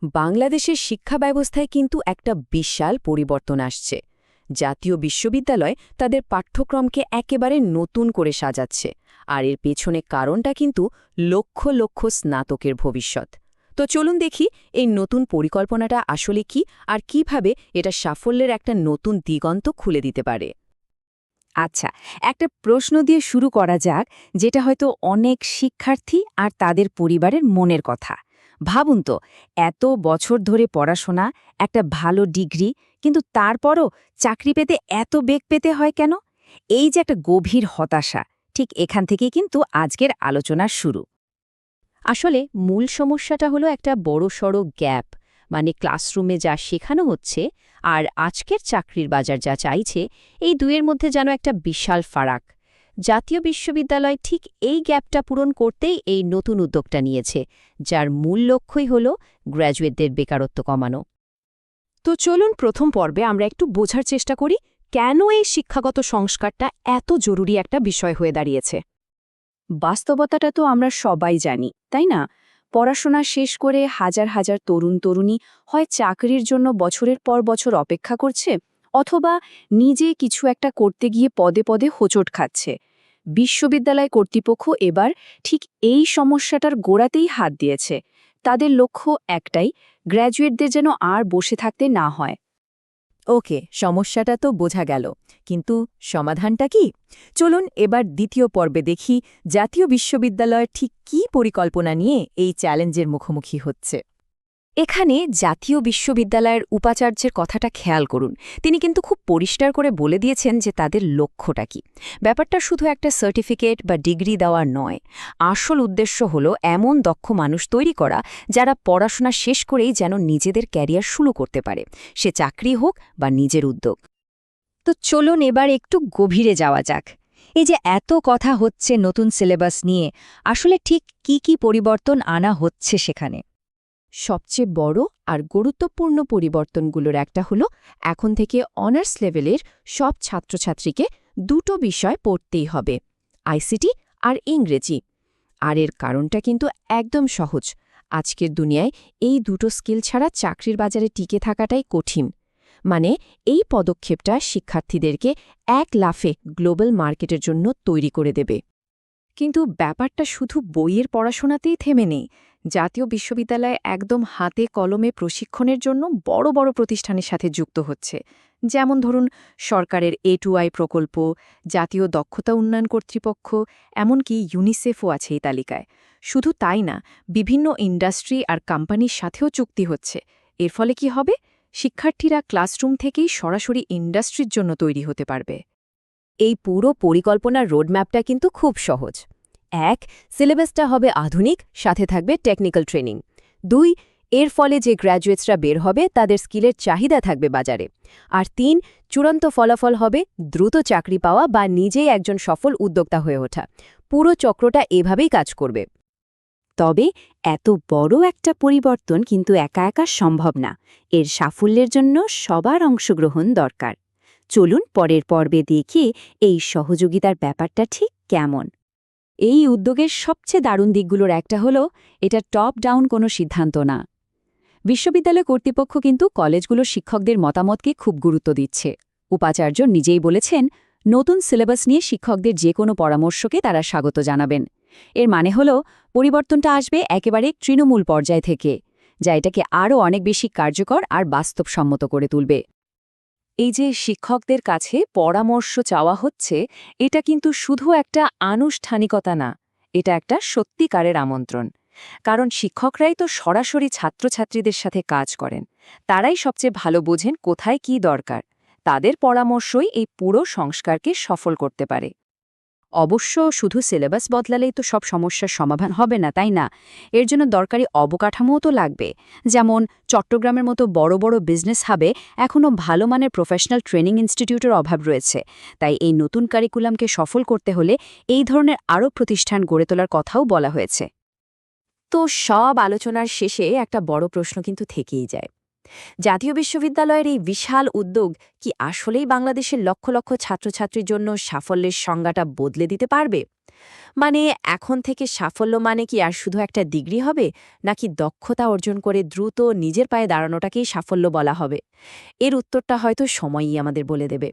বাংলাদেশের শিক্ষা ব্যবস্থায় কিন্তু একটা বিশাল পরিবর্তন আসছে। জাতীয় বিশ্ববিদ্যালয় তাদের পাঠ্যক্রমকে একেবারে নতুন করে সাজাচ্ছে, আর এর পেছনে কারণটা কিন্তু লক্ষ লক্ষ স্নাতকের ভবিষ্যৎ। তো চলুন দেখি এই নতুন পরিকল্পনাটা আসলে কি, আর কিভাবে এটা সাফল্যের একটা নতুন দিগন্ত খুলে দিতে পারে। আচ্ছা, একটা প্রশ্ন দিয়ে শুরু করা যাক, যেটা হয়তো অনেক শিক্ষার্থী আর তাদের পরিবারের মনের কথা। ভাবুন তো, এত বছর ধরে পড়াশোনা, একটা ভালো ডিগ্রি, কিন্তু তারপরও চাকরি পেতে এত বেগ পেতে হয় কেন? এই যে একটা গভীর হতাশা, ঠিক এখান থেকেই কিন্তু আজকের আলোচনার শুরু। আসলে মূল সমস্যাটা হলো একটা বড়সড় গ্যাপ, মানে ক্লাসরুমে যা শেখানো হচ্ছে আর আজকের চাকরির বাজার যা চাইছে, এই দুয়ের মধ্যে যেন একটা বিশাল ফারাক। জাতীয় বিশ্ববিদ্যালয় ঠিক এই গ্যাপটা পূরণ করতেই এই নতুন উদ্যোগটা নিয়েছে, যার মূল লক্ষ্যই হল গ্র্যাজুয়েটদের বেকারত্ব কমানো। তো চলুন প্রথম পর্বে আমরা একটু বোঝার চেষ্টা করি কেন এই শিক্ষাগত সংস্কারটা এত জরুরি একটা বিষয় হয়ে দাঁড়িয়েছে। বাস্তবতাটা তো আমরা সবাই জানি, তাই না? পড়াশোনা শেষ করে হাজার হাজার তরুণ-তরুণী হয় চাকরির জন্য বছরের পর বছর অপেক্ষা করছে, অথবা নিজে কিছু একটা করতে গিয়ে পদে পদে হোঁচট খাচ্ছে। বিশ্ববিদ্যালয় কর্তৃপক্ষ এবার ঠিক এই সমস্যাটার গোড়াতেই হাত দিয়েছে। তাদের লক্ষ্য একটাই, গ্র্যাজুয়েটদের যেন আর বসে থাকতে না হয়। ওকে, সমস্যাটা তো বোঝা গেল, কিন্তু সমাধানটা কি? চলুন এবার দ্বিতীয় পর্বে দেখি জাতীয় বিশ্ববিদ্যালয় ঠিক কী পরিকল্পনা নিয়ে এই চ্যালেঞ্জের মুখোমুখি হচ্ছে। এখানে জাতীয় বিশ্ববিদ্যালয়ের উপাচার্যের কথাটা খেয়াল করুন। তিনি কিন্তু খুব পরিষ্কার করে বলে দিয়েছেন যে তাদের লক্ষ্যটা কি। ব্যাপারটা শুধু একটা সার্টিফিকেট বা ডিগ্রি দেওয়া নয়। আসল উদ্দেশ্য হলো এমন দক্ষ মানুষ তৈরি করা, যারা পড়াশোনা শেষ করেই যেন নিজেদের ক্যারিয়ার শুরু করতে পারে, সে চাকরি হোক বা নিজের উদ্যোগ। তো চলুন এবার একটু গভীরে যাওয়া যাক। এই যে এত কথা হচ্ছে নতুন সিলেবাস নিয়ে, আসলে ঠিক কি পরিবর্তন আনা হচ্ছে সেখানে? সবচেয়ে বড় আর গুরুত্বপূর্ণ পরিবর্তনগুলোর একটা হলো, এখন থেকে অনার্স লেভেলের সব ছাত্রছাত্রীকে দুটো বিষয় পড়তেই হবে, আইসিটি আর ইংরেজি। আর এর কারণটা কিন্তু একদম সহজ। আজকের দুনিয়ায় এই দুটো স্কিল ছাড়া চাকরির বাজারে টিকে থাকাটাই কঠিন। মানে এই পদক্ষেপটা শিক্ষার্থীদেরকে এক লাফে গ্লোবাল মার্কেটের জন্য তৈরি করে দেবে। কিন্তু ব্যাপারটা শুধু বইয়ের পড়াশোনাতেই থেমে নেই। জাতীয় বিশ্ববিদ্যালয় একদম হাতে কলমে প্রশিক্ষণের জন্য বড় বড় প্রতিষ্ঠানের সাথে যুক্ত হচ্ছে। যেমন ধরুন, সরকারের A2I প্রকল্প, জাতীয় দক্ষতা উন্নয়ন কর্তৃপক্ষ, এমনকি ইউনিসেফও আছে এই তালিকায়। শুধু তাই না, বিভিন্ন ইন্ডাস্ট্রি আর কোম্পানির সাথেও চুক্তি হচ্ছে। এর ফলে কি হবে? শিক্ষার্থীরা ক্লাসরুম থেকেই সরাসরি ইন্ডাস্ট্রির জন্য তৈরি হতে পারবে। এই পুরো পরিকল্পনার রোডম্যাপটা কিন্তু খুব সহজ। ১. সিলেবাসটা হবে আধুনিক, সাথে থাকবে টেকনিক্যাল ট্রেনিং। ২. এর ফলে যে গ্র্যাজুয়েটসরা বের হবে তাদের স্কিলের চাহিদা থাকবে বাজারে। আর ৩. চূড়ান্ত ফলাফল হবে দ্রুত চাকরি পাওয়া বা নিজেই একজন সফল উদ্যোক্তা হয়ে ওঠা। পুরো চক্রটা এভাবেই কাজ করবে। তবে এত বড় একটা পরিবর্তন কিন্তু একা একা সম্ভব না। এর সাফল্যের জন্য সবার অংশগ্রহণ দরকার। চলুন পরের পর্বে দেখি এই সহযোগিতার ব্যাপারটা ঠিক কেমন। এই উদ্যোগের সবচেয়ে দারুণ দিকগুলোর একটা হলো, এটা টপ ডাউন কোনো সিদ্ধান্ত না। বিশ্ববিদ্যালয় কর্তৃপক্ষ কিন্তু কলেজগুলোর শিক্ষকদের মতামতকে খুব গুরুত্ব দিচ্ছে। উপাচার্য নিজেই বলেছেন, নতুন সিলেবাস নিয়ে শিক্ষকদের যে কোনো পরামর্শকে তারা স্বাগত জানাবেন। এর মানে হল পরিবর্তনটা আসবে একেবারে তৃণমূল পর্যায় থেকে, যা এটাকে আরও অনেক বেশি কার্যকর আর বাস্তবসম্মত করে তুলবে। এই যে শিক্ষকদের কাছে পরামর্শ চাওয়া হচ্ছে, এটা কিন্তু শুধু একটা আনুষ্ঠানিকতা না, এটা একটা সত্যিকারের আমন্ত্রণ। কারণ শিক্ষকরাই তো সরাসরি ছাত্রছাত্রীদের সাথে কাজ করেন। তারাই সবচেয়ে ভালো বোঝেন কোথায় কি দরকার। তাদের পরামর্শই এই পুরো সংস্কারকে সফল করতে পারে। অবশ্য শুধু সিলেবাস বদলালেই তো সব সমস্যার সমাধান হবে না, তাই না? এর জন্য দরকারি অবকাঠামোও তো লাগবে। যেমন চট্টগ্রামের মতো বড় বড় বিজনেস হাবে এখনও ভালো মানের প্রফেশনাল ট্রেনিং ইনস্টিটিউটের অভাব রয়েছে। তাই এই নতুন কারিকুলামকে সফল করতে হলে এই ধরনের আরও প্রতিষ্ঠান গড়ে তোলার কথাও বলা হয়েছে। তো সব আলোচনার শেষে একটা বড় প্রশ্ন কিন্তু থেকেই যায়। জাতীয় বিশ্ববিদ্যালয়ের এই বিশাল উদ্যোগ কি আসলেই বাংলাদেশের লক্ষ লক্ষ ছাত্রছাত্রীর জন্য সাফল্যের সংজ্ঞাটা বদলে দিতে পারবে? মানে এখন থেকে সাফল্য মানে কি আর শুধু একটা ডিগ্রি হবে, নাকি দক্ষতা অর্জন করে দ্রুত নিজের পায়ে দাঁড়ানোটাকেই সাফল্য বলা হবে? এর উত্তরটা হয়তো সময়ই আমাদের বলে দেবে।